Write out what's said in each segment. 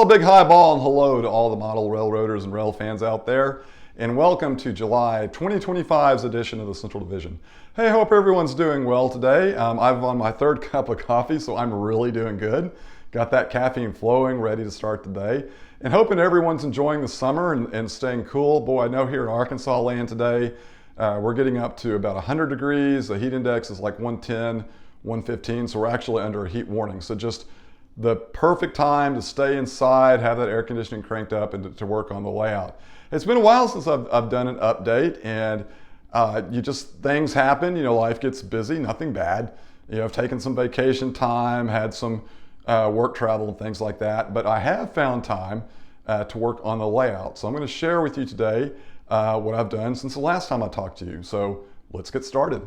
Well, big high ball and hello to all the model railroaders and rail fans out there, and welcome to July 2025's edition of the Central Division. Hey, hope everyone's doing well today. I'm on my third cup of coffee, so I'm really doing good. Got that caffeine flowing, ready to start the day, and hoping everyone's enjoying the summer and staying cool. Boy, I know here in Arkansas land today, we're getting up to about 100 degrees. The heat index is like 110, 115, so we're actually under a heat warning. So just the perfect time to stay inside, have that air conditioning cranked up, and to work on the layout. It's been a while since I've done an update, and things happen, life gets busy, nothing bad. I've taken some vacation time, had some work travel and things like that, but I have found time to work on the layout. So I'm going to share with you today what I've done since the last time I talked to you. So let's get started.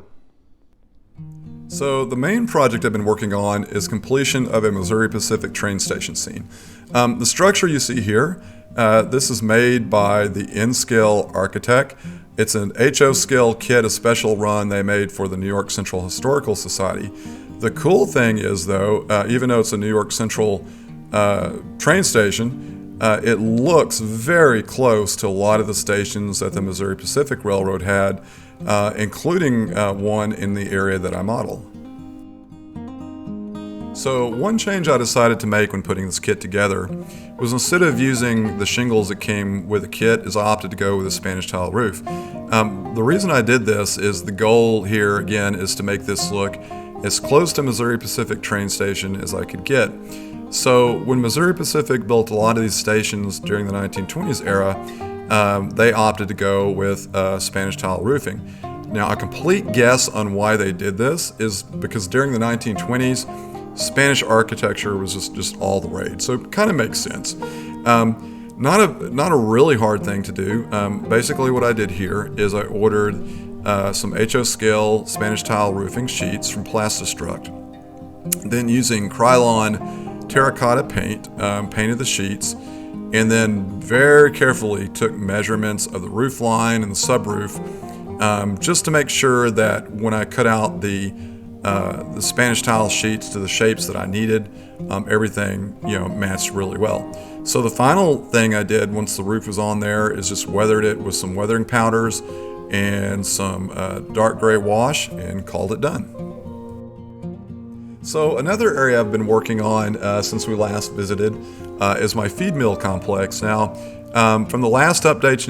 So the main project I've been working on is completion of a Missouri Pacific train station scene. The structure you see here, this is made by the N-Scale architect. It's an HO scale kit, a special run they made for the New York Central Historical Society. The cool thing is though, even though it's a New York Central train station, it looks very close to a lot of the stations that the Missouri Pacific Railroad had, including one in the area that I model. So one change I decided to make when putting this kit together was, instead of using the shingles that came with the kit, is I opted to go with a Spanish tile roof. The reason I did this is the goal here again is to make this look as close to Missouri Pacific train station as I could get. So when Missouri Pacific built a lot of these stations during the 1920s era, they opted to go with Spanish tile roofing. Now, a complete guess on why they did this is because during the 1920s, Spanish architecture was just all the rage. So it kind of makes sense. Not a really hard thing to do. Basically what I did here is I ordered some HO scale Spanish tile roofing sheets from Plastistruct. Then using Krylon terracotta paint, painted the sheets, and then very carefully took measurements of the roof line and the subroof, just to make sure that when I cut out the Spanish tile sheets to the shapes that I needed, everything matched really well. So the final thing I did once the roof was on there is just weathered it with some weathering powders and some dark gray wash and called it done. So another area I've been working on since we last visited is my feed mill complex. Now, from the last update,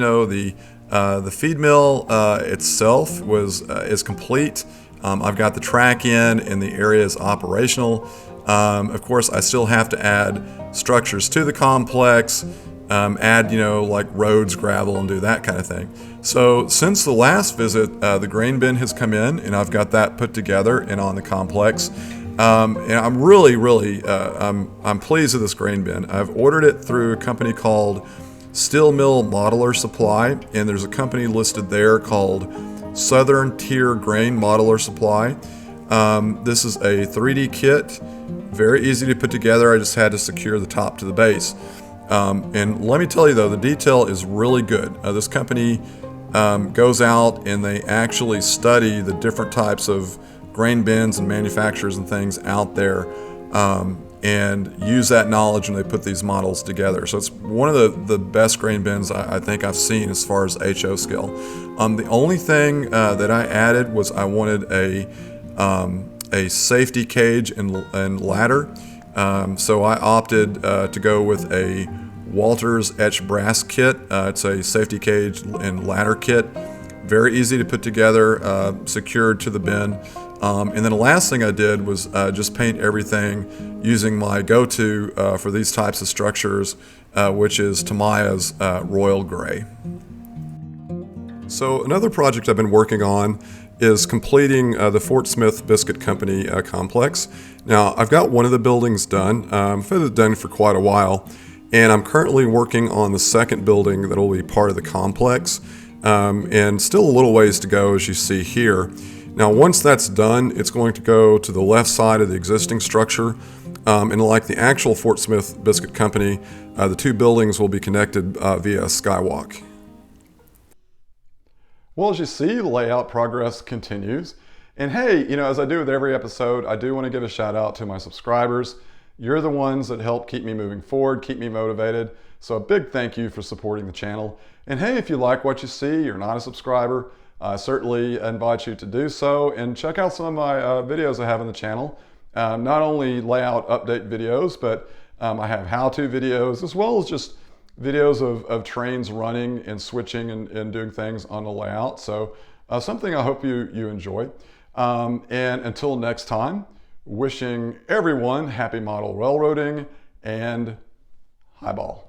the feed mill itself is complete. I've got the track in and the area is operational. Of course, I still have to add structures to the complex, add like roads, gravel, and do that kind of thing. So since the last visit, the grain bin has come in and I've got that put together and on the complex. And I'm really I'm pleased with this grain bin. I've ordered it through a company called Steel Mill Modeler Supply, and there's a company listed there called Southern Tier Grain Modeler Supply. This is a 3D kit, very easy to put together. I just had to secure the top to the base. And let me tell you though, the detail is really good. This company goes out and they actually study the different types of grain bins and manufacturers and things out there, and use that knowledge when they put these models together. So it's one of the best grain bins I think I've seen as far as HO scale. The only thing that I added was I wanted a safety cage and ladder. So I opted to go with a Walters etched brass kit. It's a safety cage and ladder kit. Very easy to put together, secured to the bin. And then the last thing I did was just paint everything using my go-to for these types of structures, which is Tamiya's Royal Gray. So another project I've been working on is completing the Fort Smith Biscuit Company complex. Now, I've got one of the buildings done. I've had it done for quite a while, and I'm currently working on the second building that will be part of the complex, and still a little ways to go, as you see here. Now, once that's done, it's going to go to the left side of the existing structure, and like the actual Fort Smith Biscuit Company, the two buildings will be connected via a skywalk. Well, as you see, the layout progress continues. And hey, as I do with every episode, I do want to give a shout out to my subscribers. You're the ones that help keep me moving forward, keep me motivated. So a big thank you for supporting the channel. And hey, if you like what you see, you're not a subscriber, I certainly invite you to do so and check out some of my videos I have on the channel. Not only layout update videos, but I have how-to videos as well as just videos of trains running and switching and doing things on the layout. So something I hope you enjoy. And until next time, wishing everyone happy model railroading and highball.